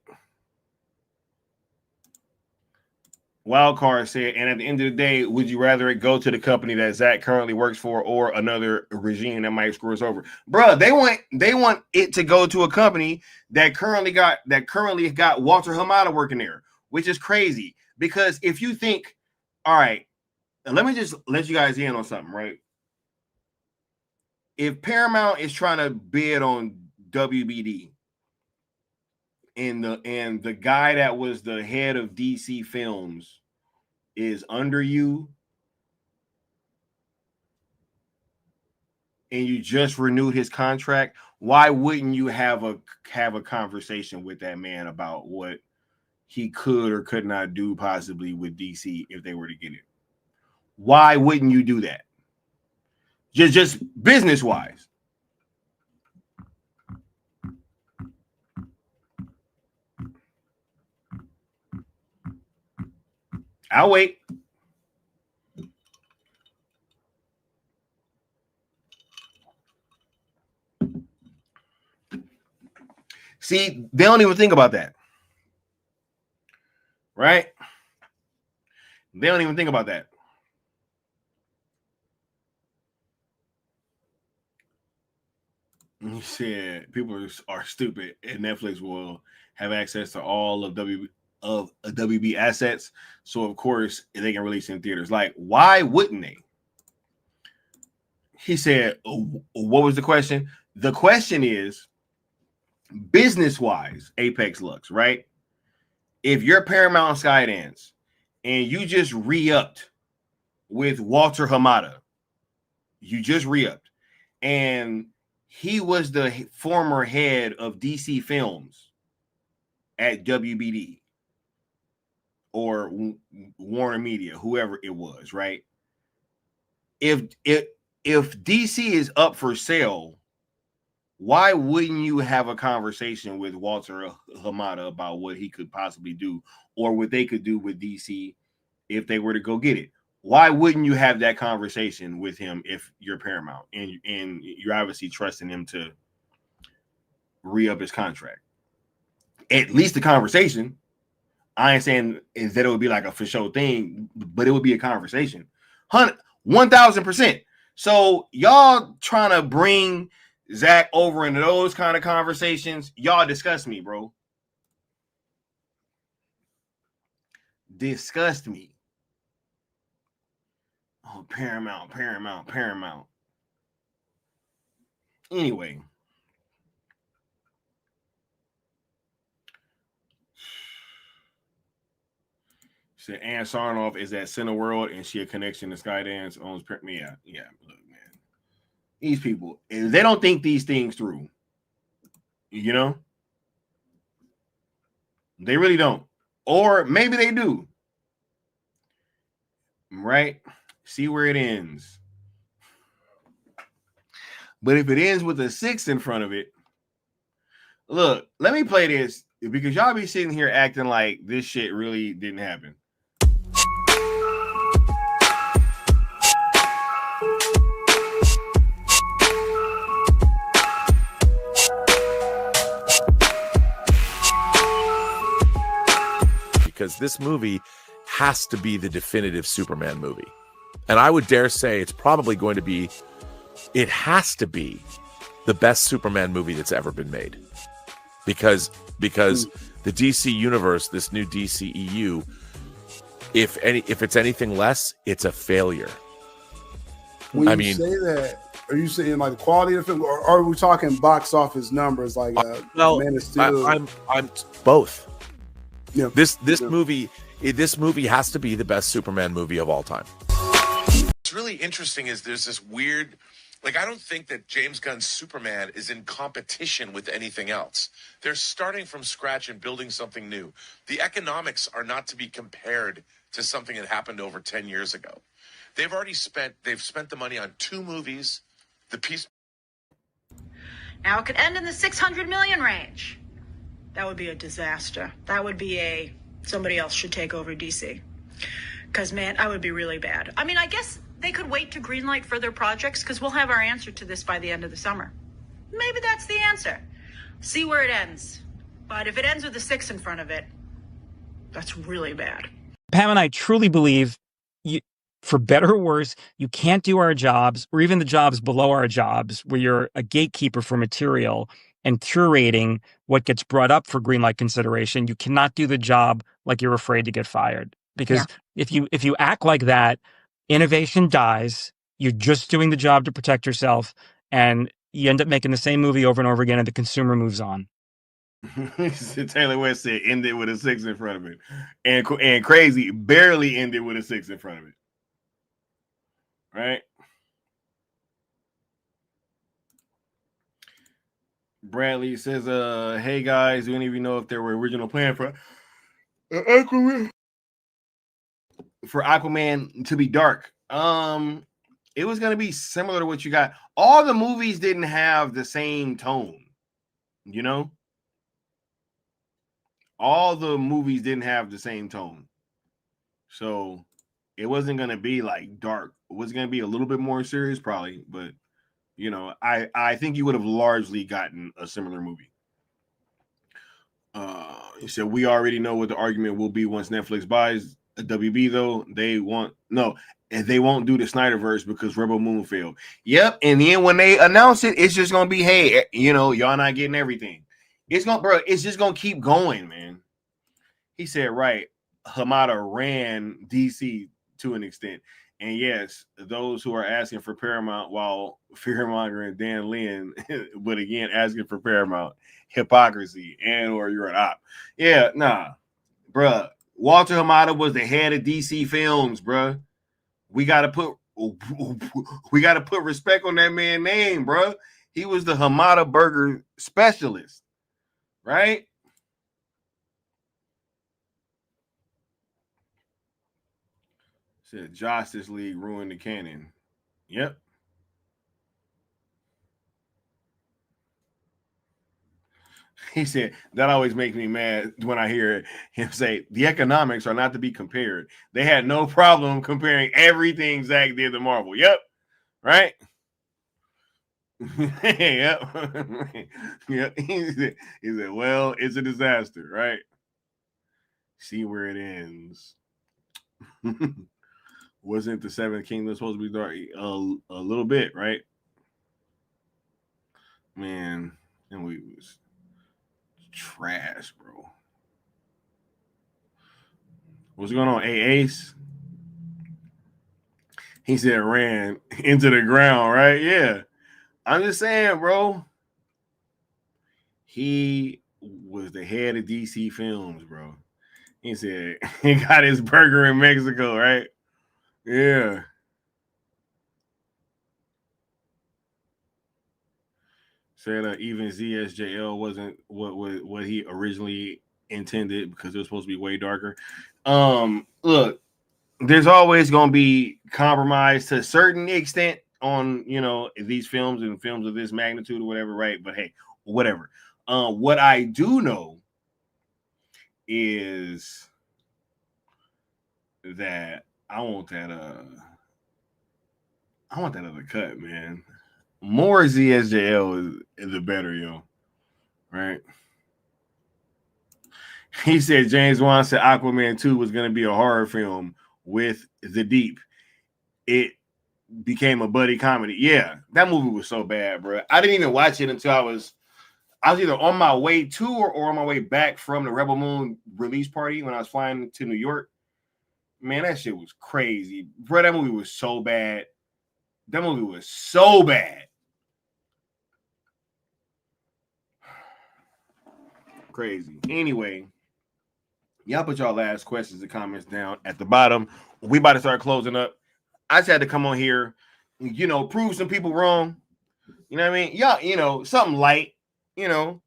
Wildcard said, and at the end of the day, would you rather it go to the company that Zach currently works for or another regime that might screw us over? Bruh, they want it to go to a company that currently got Walter Hamada working there, which is crazy. Because if you think, all right, let me just let you guys in on something, right? If Paramount is trying to bid on WBD and the guy that was the head of DC Films is under you and you just renewed his contract, why wouldn't you have a conversation with that man about what he could or could not do possibly with DC if they were to get it? Why wouldn't you do that? Just business wise. I'll wait. See, they don't even think about that. Right? They don't even think about that. He said people are stupid and Netflix will have access to all of WB assets. So of course they can release in theaters. Like, why wouldn't they? He said, what was the question? The question is business-wise, Apex Lux, right? If you're Paramount Skydance and you just re-upped with Walter Hamada, You just re-upped. And he was the former head of DC Films at WBD or Warner Media, whoever it was, right? If DC is up for sale, why wouldn't you have a conversation with Walter Hamada about what he could possibly do or what they could do with DC if they were to go get it? Why wouldn't you have that conversation with him if you're Paramount and you're obviously trusting him to re-up his contract? At least the conversation. I ain't saying that it would be like a for sure thing, but it would be a conversation. 1,000%. So y'all trying to bring Zach over into those kind of conversations, y'all disgust me, bro. Disgust me. Oh, Paramount. Anyway. Said Ann Sarnoff is at Cineworld and she a connection to Skydance owns. Yeah. Look, man. These people, they don't think these things through. You know? They really don't. Or maybe they do. Right? See where it ends. But if it ends with a 6 in front of it, look, let me play this because y'all be sitting here acting like this shit really didn't happen. Because this movie has to be the definitive Superman movie. And I would dare say it has to be the best Superman movie that's ever been made. Because the DC universe, this new DCEU, if it's anything less, it's a failure. When you say that, are you saying like the quality of the film, or are we talking box office numbers like Man of Steel? I'm both. Yeah. This movie has to be the best Superman movie of all time. What's really interesting is there's this weird, like, I don't think that James Gunn's Superman is in competition with anything else. They're starting from scratch and building something new. The economics are not to be compared to something that happened over 10 years ago. They've spent the money on 2 movies. Now it could end in the 600 million range. That would be a disaster. That would be somebody else should take over DC. Because, man, that would be really bad. I mean, I guess they could wait to greenlight further projects because we'll have our answer to this by the end of the summer. Maybe that's the answer. See where it ends. But if it ends with a 6 in front of it, that's really bad. Pam and I truly believe, for better or worse, you can't do our jobs, or even the jobs below our jobs, where you're a gatekeeper for material and curating what gets brought up for greenlight consideration. You cannot do the job like you're afraid to get fired. Because if you act like that, innovation dies. You're just doing the job to protect yourself, and you end up making the same movie over and over again, and the consumer moves on. Taylor West said ended with a 6 in front of it. And Crazy barely ended with a 6 in front of it. Right? Bradley says, hey guys, do any of you know if there were original plan for Aquaman to be dark? It was gonna be similar to what you got. All the movies didn't have the same tone, you know? All the movies didn't have the same tone. So it wasn't gonna be like dark. It was gonna be a little bit more serious, probably, but you know, I think you would have largely gotten a similar movie. He said, we already know what the argument will be once Netflix buys a WB, though. They won't do the Snyderverse because Rebel Moon failed. Yep. And then when they announce it, it's just going to be, hey, you know, y'all not getting everything. It's just going to keep going, man. He said, right. Hamada ran DC to an extent. And yes, those who are asking for Paramount while fear-mongering Dan Lin, but again, asking for Paramount, hypocrisy, and or you're an op. Yeah, nah, bruh. Walter Hamada was the head of DC Films, bruh. We got to put we got to put respect on that man's name, bro. He was the Hamada burger specialist, right? Said Justice League ruined the canon. Yep. He said, that always makes me mad when I hear him say, the economics are not to be compared. They had no problem comparing everything Zach did to Marvel. Yep. Right? Yep. Yep. He said, well, it's a disaster, right? See where it ends. Wasn't the Seventh Kingdom supposed to be dark? A little bit, right? Man, and we was trash, bro. What's going on, Ace? He said ran into the ground, right? Yeah. I'm just saying, bro. He was the head of DC Films, bro. He said he got his burger in Mexico, right? Yeah. Said even ZSJL wasn't what he originally intended because it was supposed to be way darker. Look, there's always going to be compromise to a certain extent on, you know, these films and films of this magnitude or whatever, right? But hey, whatever. What I do know is that I want that other cut, man. More ZSJL is the better, yo. Right? He said James Wan said Aquaman 2 was going to be a horror film with the deep. It became a buddy comedy. Yeah, that movie was so bad, bro. I didn't even watch it until I was either on my way to or on my way back from the Rebel Moon release party when I was flying to New York. Man, that shit was crazy. Bro, that movie was so bad. That movie was so bad. Crazy. Anyway, y'all put y'all last questions and comments down at the bottom. We about to start closing up. I just had to come on here, you know, prove some people wrong. You know what I mean? Y'all, you know, something light, you know.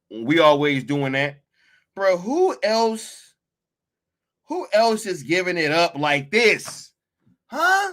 We always doing that. Bro, who else is giving it up like this? Huh?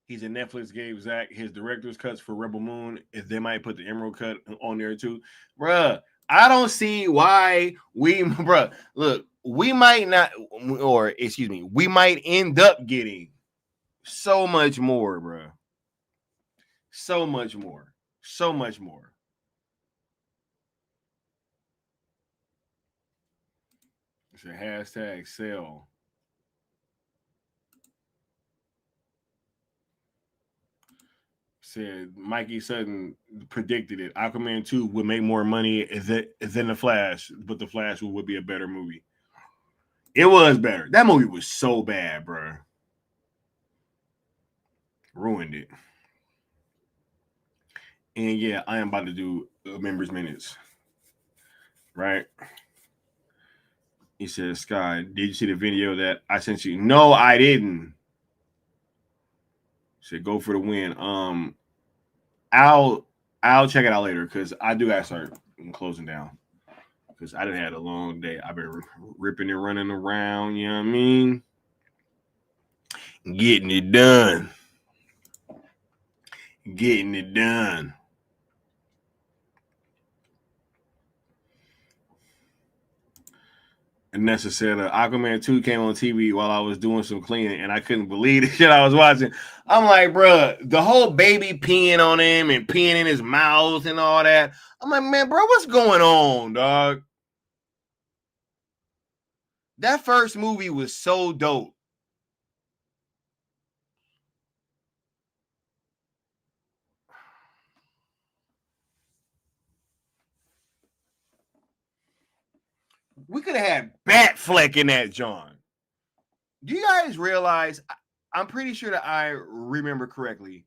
He said Netflix gave Zach his director's cuts for Rebel Moon. If they might put the Emerald cut on there too. Bruh, I don't see why look, we might not, or excuse me, we might end up getting so much more, bruh. So much more. So much more. It's a hashtag sell. Said Mikey Sutton predicted it. Aquaman 2 would make more money than The Flash, but The Flash would be a better movie. It was better. That movie was so bad, bro. Ruined it. And yeah, I am about to do members minutes. Right? He said, Sky, did you see the video that I sent you? No, I didn't. He said, go for the win. I'll check it out later because I do have to start closing down. Because I didn't have a long day. I've been ripping and running around, you know what I mean? Getting it done. Getting it done. And Nessa said Aquaman 2 came on TV while I was doing some cleaning and I couldn't believe the shit I was watching. I'm like, bro, the whole baby peeing on him and peeing in his mouth and all that. I'm like, man, bro, what's going on, dog? That first movie was so dope. We could have had Batfleck in that, John. Do you guys realize? I'm pretty sure that I remember correctly.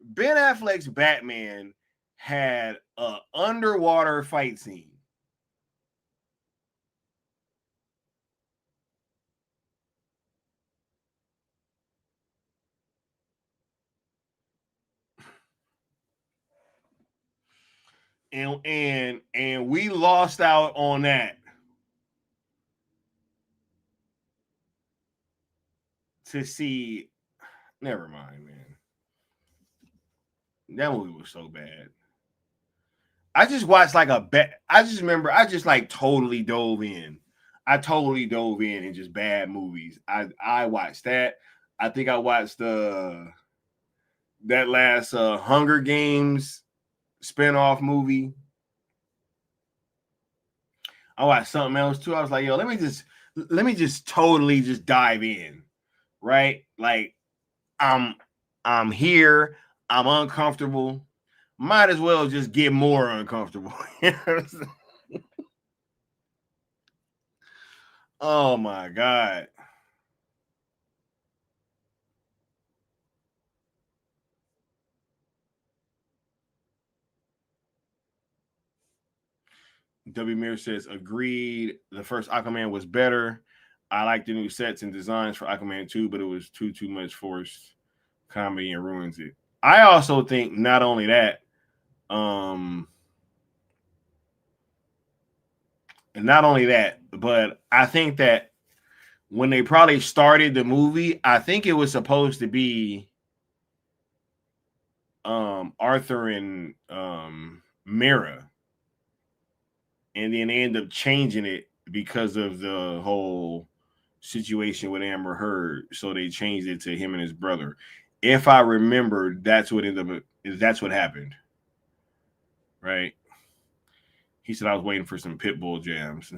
Ben Affleck's Batman had an underwater fight scene. And we lost out on that. To see, never mind, man. That movie was so bad. I just watched like I just remember I just like totally dove in. I totally dove in just bad movies. I watched that. I think I watched that last Hunger Games spinoff movie. I watched something else too. I was like, yo, let me just totally just dive in. Right? Like I'm here, I'm uncomfortable. Might as well just get more uncomfortable. Oh my God. W. Mir says, agreed. The first Aquaman was better. I like the new sets and designs for Aquaman 2, but it was too much forced comedy and ruins it. I also think not only that, and not only that, but I think that when they probably started the movie, I think it was supposed to be Arthur and Mira. And then they end up changing it because of the whole situation with Amber Heard. So they changed it to him and his brother. If I remember, that's what happened. Right? He said I was waiting for some Pitbull jams.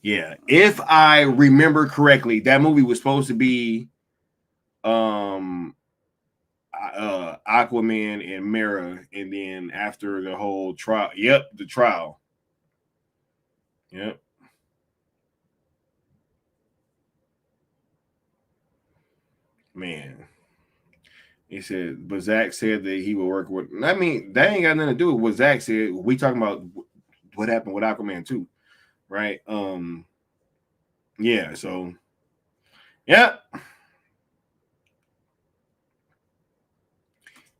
Yeah. If I remember correctly, that movie was supposed to be Aquaman and Mera, and then after the whole trial, the trial. Yep. Man. He said, but Zach said that he would work with. I mean, that ain't got nothing to do with what Zach said. We talking about what happened with Aquaman 2, right? Yeah. So, yeah,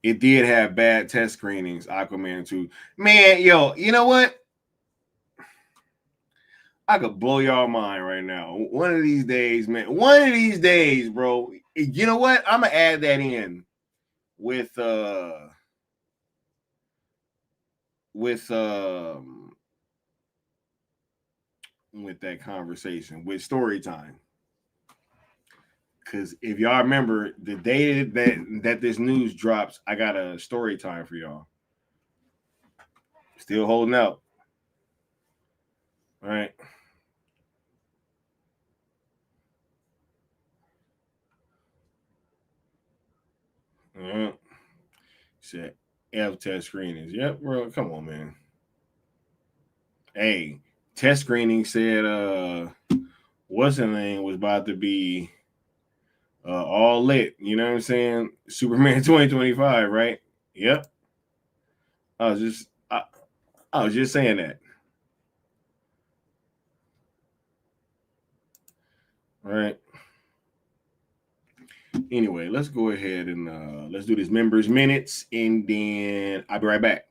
it did have bad test screenings. Aquaman 2, man. Yo, you know what? I could blow y'all mind right now. One of these days, man. One of these days, bro. You know what? I'm gonna add that in with that conversation with story time. Because if y'all remember the day that this news drops, I got a story time for y'all. Still holding out. All right. Said F test screenings. Yep, bro. Come on, man. Hey, test screening said what's the name was about to be all lit. You know what I'm saying? Superman 2025, right? Yep. I was just saying that. All right. Anyway, let's go ahead and let's do this members minutes, and then I'll be right back.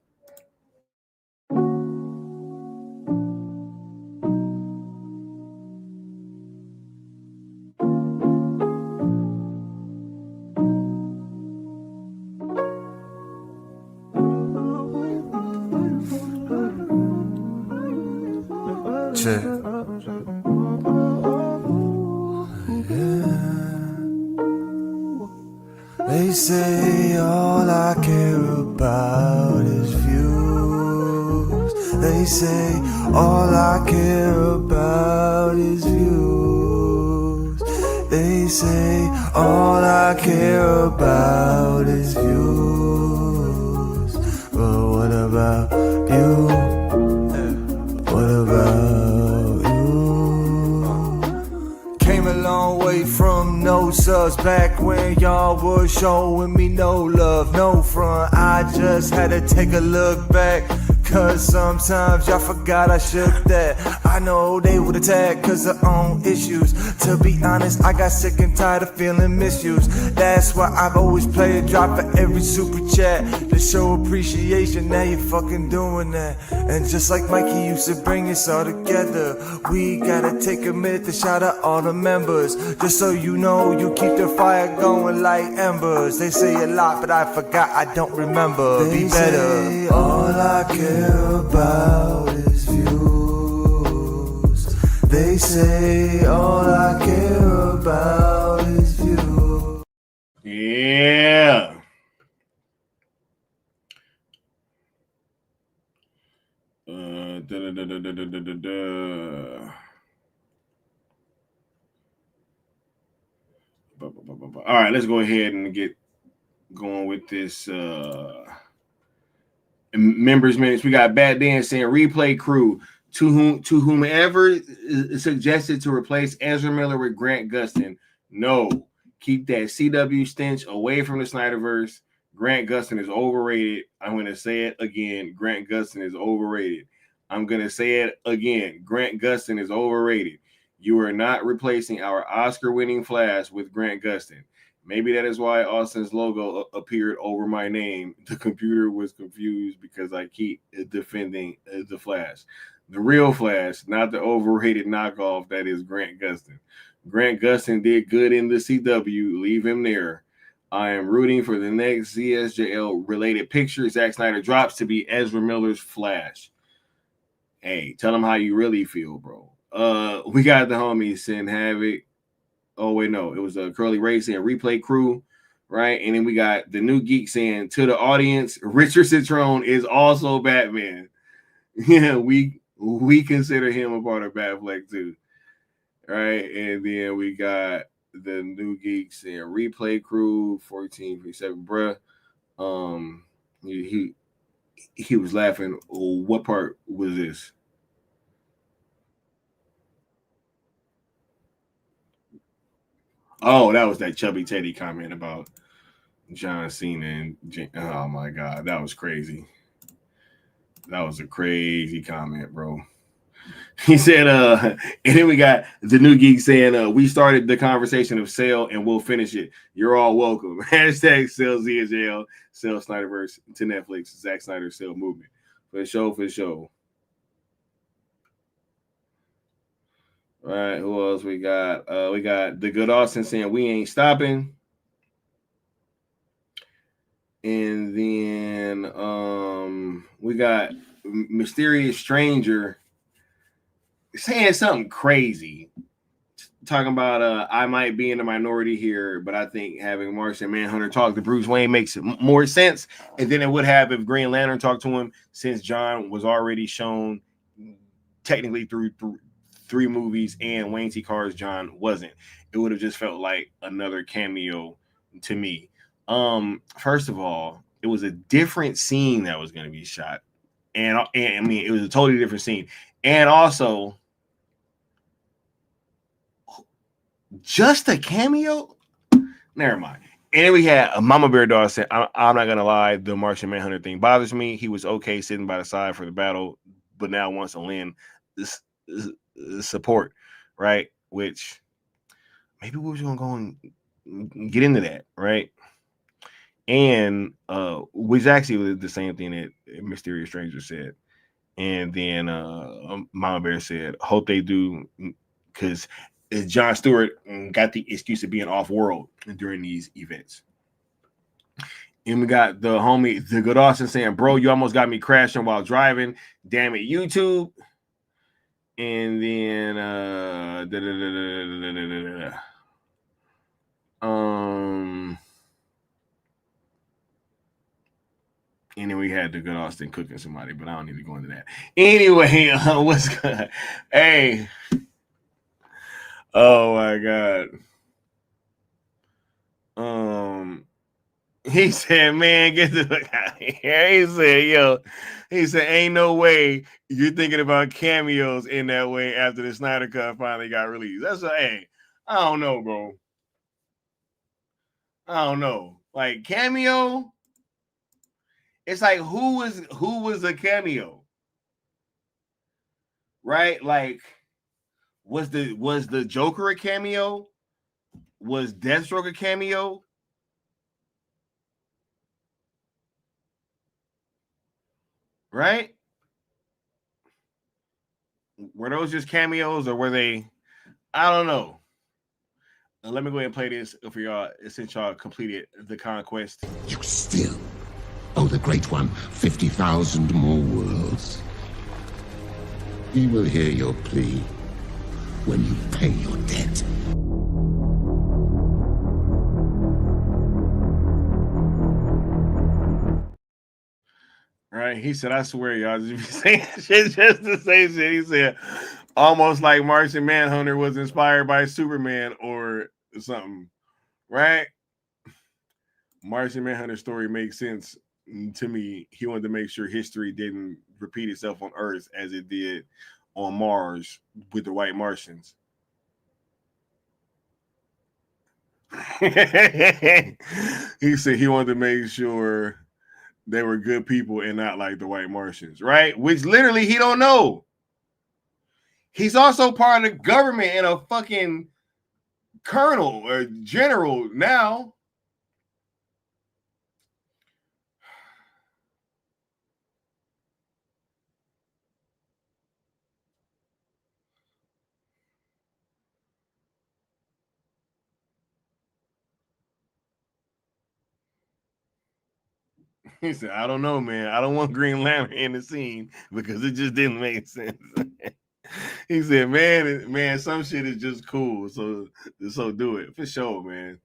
Check. They say all I care about is views. They say all I care about is views. They say all I care about is views. But what about you? What about you? Came a long way from was back when y'all was showing me no love, no front. I just had to take a look back, cause sometimes y'all forgot I shook that. I know they would attack cause of own issues. To be honest, I got sick and tired of feeling misused. That's why I've always played a drop for every super chat to show appreciation. Now you're fucking doing that. And just like Mikey used to bring us all together, we gotta take a minute to shout out all the members. Just so you know, you keep the fire going like embers. They say a lot, but I forgot, I don't remember. Be better. Say all I care about is views. They say all I care about is views. Yeah. All right, let's go ahead and get going with this members minutes. We got Bad Dan saying replay crew to whomever suggested to replace Ezra Miller with Grant Gustin. No, keep that CW stench away from the Snyderverse. Grant Gustin is overrated. I'm going to say it again. Grant Gustin is overrated. I'm going to say it again. Grant Gustin is overrated. You are not replacing our Oscar-winning Flash with Grant Gustin. Maybe that is why Austin's logo appeared over my name. The computer was confused because I keep defending the Flash. The real Flash, not the overrated knockoff that is Grant Gustin. Grant Gustin did good in the CW. Leave him there. I am rooting for the next ZSJL-related picture Zack Snyder drops to be Ezra Miller's Flash. Hey, tell him how you really feel, bro. We got the homies saying Havoc. Oh, wait, no. It was a Curly Ray saying replay crew, right? And then we got the new geek saying to the audience, Richard Citrone is also Batman. Yeah, we consider him a part of Batfleck too, right? And then we got the new geek saying replay crew 1437, bruh. He was laughing. What part was this? Oh, that was that Chubby Teddy comment about John Cena and oh my God, that was crazy. That was a crazy comment, bro. He said, and then we got the new geek saying, we started the conversation of sale and we'll finish it. You're all welcome. Hashtag sell ZSJL, sell Snyderverse to Netflix, Zack Snyder sell movement. For sure, for sure. All right, who else we got? We got the good Austin saying we ain't stopping. And then we got Mysterious Stranger saying something crazy. Talking about I might be in the minority here, but I think having Martian Manhunter talk to Bruce Wayne makes more sense. And then it would have if Green Lantern talked to him, since John was already shown technically through 3 movies and Wayne T. Carr's John wasn't. It would have just felt like another cameo to me. First of all, it was a different scene that was going to be shot. And I mean, it was a totally different scene. And also, just a cameo? Never mind. And then we had a Mama Bear Dog said, I'm not going to lie, the Martian Manhunter thing bothers me. He was okay sitting by the side for the battle, but now wants to lend this support, right? Which maybe we're just going to go and get into that, right? And which actually was the same thing that Mysterious Stranger said. And then Mama Bear said, hope they do, because Jon Stewart got the excuse of being off-world during these events. And we got the homie, the good Austin saying, bro, you almost got me crashing while driving. Damn it, YouTube. And then and then we had the good Austin cooking somebody, but I don't need to go into that. Anyway, what's good? Hey. Oh my God. He said, man, get the fuck out of here. He said, ain't no way you're thinking about cameos in that way after the Snyder Cut finally got released. That's hey, I don't know, bro. I don't know. Like cameo. It's like who was a cameo? Right? Like was the Joker a cameo? Was Deathstroke a cameo? Right? Were those just cameos or were they? I don't know. Let me go ahead and play this for y'all since y'all completed the conquest. You still owe the Great One 50,000 more worlds. He will hear your plea when you pay your debt. Right? He said, I swear, y'all just be saying shit just to say shit. He said, almost like Martian Manhunter was inspired by Superman or something. Right? Martian Manhunter story makes sense to me. He wanted to make sure history didn't repeat itself on Earth as it did on Mars with the white Martians. He said he wanted to make sure they were good people and not like the white Martians, right? Which literally he don't know. He's also part of the government and a fucking colonel or general now. He said, I don't know, man. I don't want Green Lantern in the scene because it just didn't make sense. He said, man, some shit is just cool. So do it for sure, man.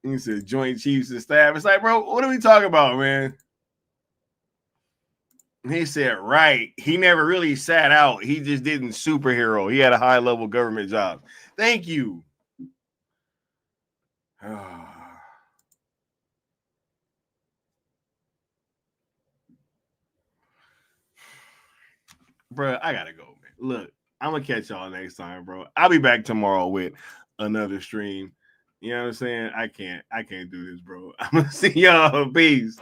He said, Joint Chiefs and staff. It's like, bro, what are we talking about, man? He said, right. He never really sat out. He just didn't superhero. He had a high level government job. Thank you. Bro, I gotta go, man. Look, I'm gonna catch y'all next time, bro. I'll be back tomorrow with another stream. You know what I'm saying? I can't do this, bro. I'm gonna see y'all. Peace.